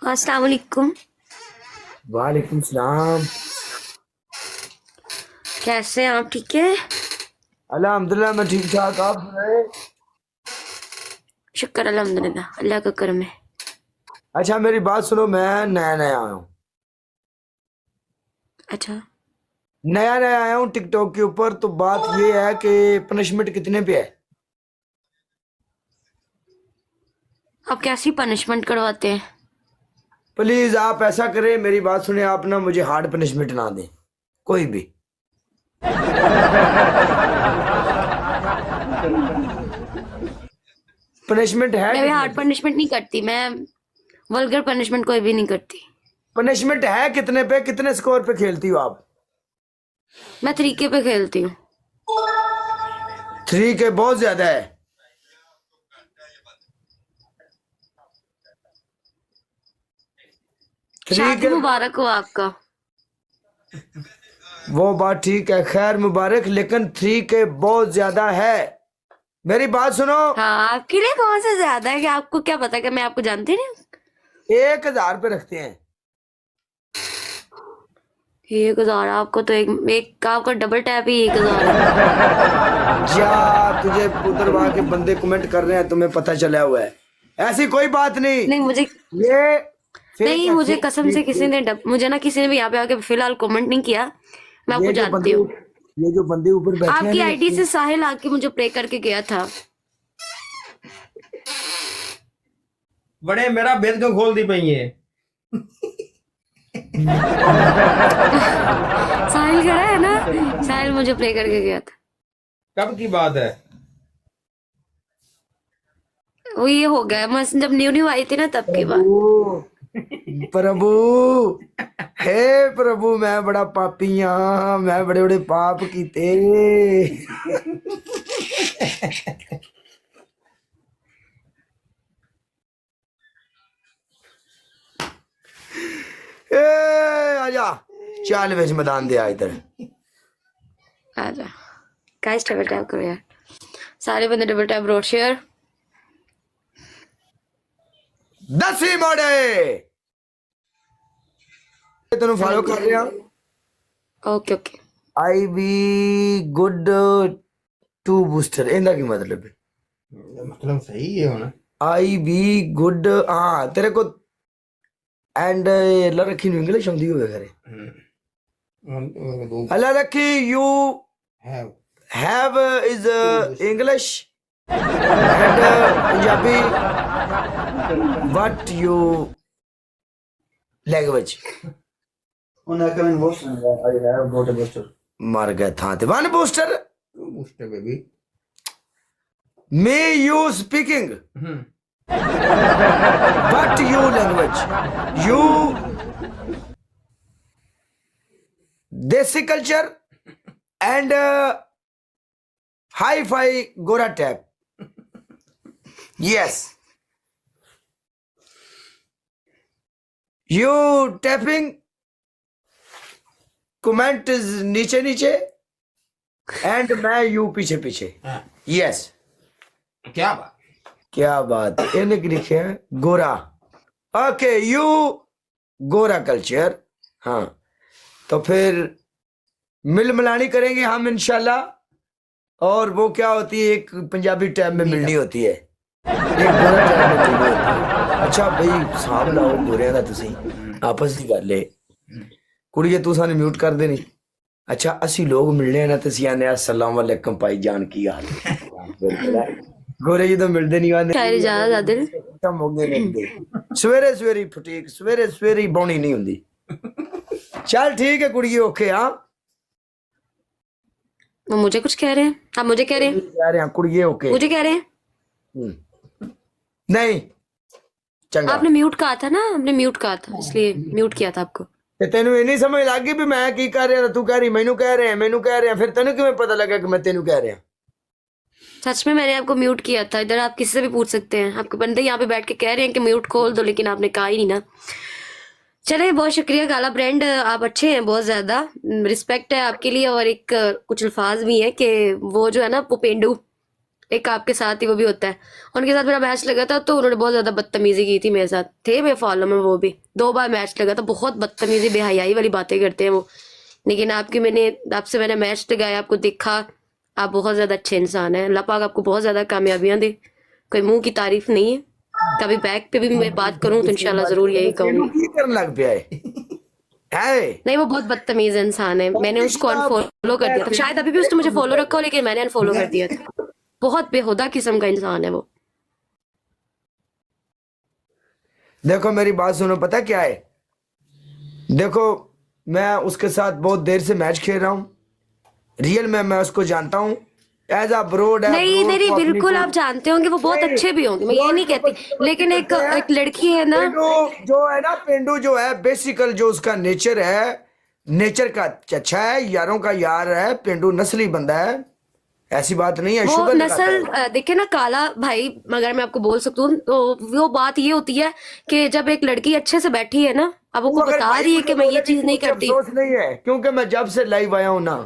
अस्सलाम वालेकुम। वालेकुम सलाम। कैसे हैं आप? ठीक है, अल्हम्दुलिल्लाह मैं ठीक ठाक, आप सुनाए? शुक्र अल्हम्दुलिल्लाह, अल्लाह का करम है। अच्छा मेरी बात सुनो, मैं नया नया आया हूँ। अच्छा, नया नया आया हूँ टिकटॉक के ऊपर, तो बात ये है कि पनिशमेंट कितने पे है? आप कैसी पनिशमेंट करवाते हैं? प्लीज आप ऐसा करें, मेरी बात सुने, आप ना मुझे हार्ड पनिशमेंट ना दें कोई भी। पनिशमेंट है मैं भी कितने हार्ड पे? पनिशमेंट नहीं करती, मैं वल्गर पनिशमेंट कोई भी नहीं करती। पनिशमेंट है कितने पे? कितने स्कोर पे खेलती हो आप? मैं तरीके पे खेलती हूँ। 3 के बहुत ज्यादा है। थ्री शादी के मुबारक हो आपका। वो बात ठीक है, खैर मुबारक, लेकिन 3 के बहुत ज्यादा है। मेरी बात सुनो, हाँ, आपके लिए कौन सा ज्यादा है? कि आपको क्या पता कि मैं आपको जानती नहीं हूँ? 1000 पे रखते हैं। 1000? आपको तो एक आपका डबल टैप ही 1000 है। जा, तुझे उधरवा के बंदे कमेंट कर रहे हैं, तुम्हें पता चला हुआ है। ऐसी कोई बात नहीं। नहीं मुझे ये फेक नहीं है, मुझे फेक कसम से फेक किसी फेक। ने मुझे ना किसी ने भी यहाँ पे आके फिलहाल कमेंट नहीं किया। मैं आपको ये जो जानती बंदे हूँ। ये जो बंदे ऊपर बैठे हैं आपकी ना, आईडी से साहिल आके मुझे प्रे करके गया था। बड़े मेरा बेद क्यों खोल दी पई है। साहिल खड़ा है ना, साहिल मुझे प्रे करके गया था। कब की बात है? वो ये हो गया मस्त जब न्यू न्यू आई थी ना, तब की बात। प्रभु प्रभु, हे प्रभु, मैं बड़ा पापी हाँ, मैं बड़े बड़े पाप कीते। ए, आजा, चल विच मैदान दे आ इधर। आजा गाइस, डबल टैप करो यार, सारे बंदे डबल टैप रोड शेयर। 10वीं मोड़े तेन फॉलो कर रहा। Okay okay. I be good to booster, इनका की मतलब है? मतलब सही है होना। आई बी गुड, हाँ तेरे को एंड अल्लाह रखी नु इंग्लिश आਉਂਦੀ ਹੋਵੇ घरे। अल्लाह रखी you have is English and Punjabi what you language. मर गए था ते one booster baby. May you speaking what you language you देसी कल्चर एंड हाई फाई गोरा tap. Yes you tapping comment is नीचे नीचे एंड मैं यू पीछे पीछे। यस क्या बात? क्या बात, इन्हें लिखे हैं गोरा। ओके यू गोरा कल्चर। हाँ तो फिर मिल मिलानी करेंगे हम इंशाल्लाह। और वो क्या होती है, एक पंजाबी टैब में मिलनी होती है, एक गोरा टैब में मिलनी होती है। अच्छा भाई साहब लाओ गोरिया का तुसी आपस की गल है, कुड़िए तू सानू म्यूट कर देनी। अच्छा असि लोग मिलने हैं ना तो असीं आने अस्सलाम वालेकुम भाई जान की हाल है। गोरे जी तो मिलते नहीं आते शायरी ज्यादा ज्यादा सवेरे सवेरे फटीक सवेरे सवेरे बौनी नहीं हुंदी। चल ठीक है कुड़िए, ओके। हाँ वो मुझे कुछ कह रहे हैं, आप मुझे कह रहे हैं, कह रहे हैं कुड़िए, ओके। मुझे कह रहे हैं। नहीं चंगा, आपने म्यूट कहा था ना, आपने म्यूट कहा था इसलिए म्यूट किया था आपको। ते तेनू ये नहीं समझ लग गई भी मैं की कर रहा, तू कह रही मैनू कह रहे हैं, मैनू कह रहे हैं, फिर तेनू किवें पता लगा कि मैं तेनू कह रहा? सच में मैंने आपको म्यूट किया था। इधर आप किसी से भी पूछ सकते हैं, आपके बंदे यहाँ पे बैठ के कह रहे हैं कि म्यूट खोल दो, लेकिन आपने कहा ही नहीं ना। चले, बहुत शुक्रिया काला ब्रांड, आप अच्छे हैं, बहुत ज्यादा रिस्पेक्ट है आपके लिए। और एक कुछ अल्फाज भी है कि वो जो है ना पुपेंडू, एक आपके साथ ही वो भी होता है, उनके साथ मेरा मैच लगा था तो उन्होंने बहुत ज्यादा बदतमीजी की थी मेरे साथ, थे मेरे फॉलो में वो भी, 2 बार मैच लगा था, बहुत बदतमीजी बेहयाई वाली बातें करते हैं वो। लेकिन आपसे मैंने मैच लगाया, आपको देखा, आप बहुत ज्यादा अच्छे इंसान हैं, अल्लाह पाक आपको बहुत ज्यादा कामयाबियां दे, कोई मुंह की तारीफ नहीं है, कभी बैक पे भी मैं बात करूं तो इंशाल्लाह जरूर यही पेंडू कहूंगी। की करने लग पिया है नहीं, वो बहुत बदतमीज इंसान है, मैंने उसको अनफॉलो कर दिया था, शायद अभी भी उसने मुझे फॉलो रखा हो लेकिन मैंने अनफॉलो कर दिया था, बहुत बेहुदा किस्म का इंसान है वो। देखो मेरी बात सुनो, पता क्या है, देखो मैं उसके साथ बहुत देर से मैच खेल रहा हूँ, रियल में मैं उसको जानता हूँ, एज अ ब्रोड है। नहीं नहीं नहीं, बिल्कुल आप जानते होंगे, वो बहुत अच्छे भी होंगे, मैं ये नहीं कहती, लेकिन एक लड़की है ना, पेंडू जो है ना, पेंडू जो है बेसिकल जो उसका नेचर है, नेचर का अच्छा है, यारों का यार है, पेंडू नस्ली बंदा है, ऐसी बात नहीं है। वो शुगर नस्ल देखिए ना काला भाई, मगर मैं आपको बोल सकती हूँ तो वो बात ये होती है कि जब एक लड़की अच्छे से बैठी है ना, अब वो बता रही है कि मैं ये चीज नहीं करती, अफसोस नहीं है, क्योंकि मैं जब से लाइव आया हूं ना,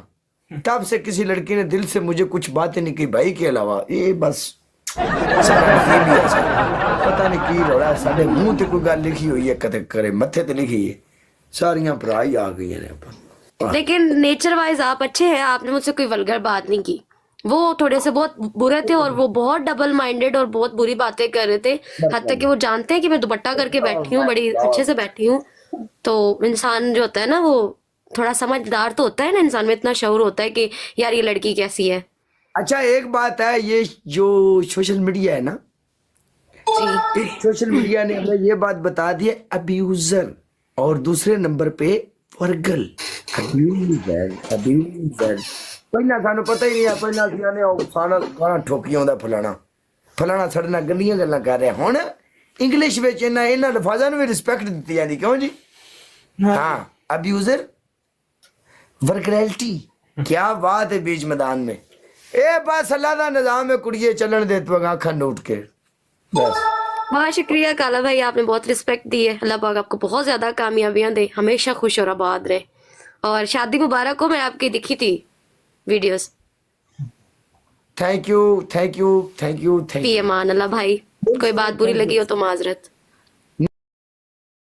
तब से किसी लड़की ने दिल से मुझे कुछ बातें नहीं की भाई के अलावा, ये बस साडा नसीब ही है सारा। पता नहीं की रोड़ा, साडे मुंह ते कोई गल लिखी हुई है, कदे करे मत्थे ते लिखी है, सारियां भरा ही आ गई ने। लेकिन नेचर वाइज आप अच्छे हैं, आपने मुझसे कोई वल्गर बात नहीं की, वो थोड़े से बहुत बुरे थे और वो बहुत डबल माइंडेड और बहुत बुरी बातें कर रहे थे, हद तक कि वो जानते हैं कि मैं दुपट्टा करके बैठी हूँ, बड़ी अच्छे से बैठी हूँ, तो इंसान जो होता है ना वो थोड़ा समझदार तो होता है ना, इंसान में इतना शऊर होता है कि यार ये लड़की कैसी है। अच्छा एक बात है, ये जो सोशल मीडिया है ना, जी इस सोशल मीडिया ने हमें ये बात बता दी है, अब्यूजर और दूसरे नंबर पे वर्गल। अब्यूजर पहला सानू पता ही नहीं है, पहला ਅਸੀਂ ਆਨੇ ਸਾਨਾ ਗਾਣਾ ਠੋਕੀ ਆਉਂਦਾ ਫਲਾਣਾ ਸਾਡੇ ਨਾਲ ਗੰਦੀਆਂ ਗੱਲਾਂ ਕਰ ਰਿਹਾ, ਹੁਣ ਇੰਗਲਿਸ਼ ਵਿੱਚ ਇਹਨਾਂ ਲਫ਼ਜ਼ਾਂ ਨੂੰ ਵੀ ਰਿਸਪੈਕਟ ਦਿੱਤੀ ਜਾਂਦੀ, ਕਿਉਂ ਜੀ? हाँ अब्यूजर वर्गरैलिटी, क्या बात है बीच मैदान में, ए बस अल्लाह दा निजाम है, कुड़िए चलन दे तू आंखन उठ के बस। बहुत शुक्रिया काला भाई, आपने बहुत रिस्पेक्ट दी है, अल्लाह पाक आपको बहुत ज्यादा कामयाबियां दे, हमेशा खुश और आबाद रहे, और शादी मुबारक हो, मैं आपकी दिखी थी videos. Thank you thank you thank you thank फी यू। अमान अल्लाह भाई, कोई बात बुरी लगी हो तो माजरत।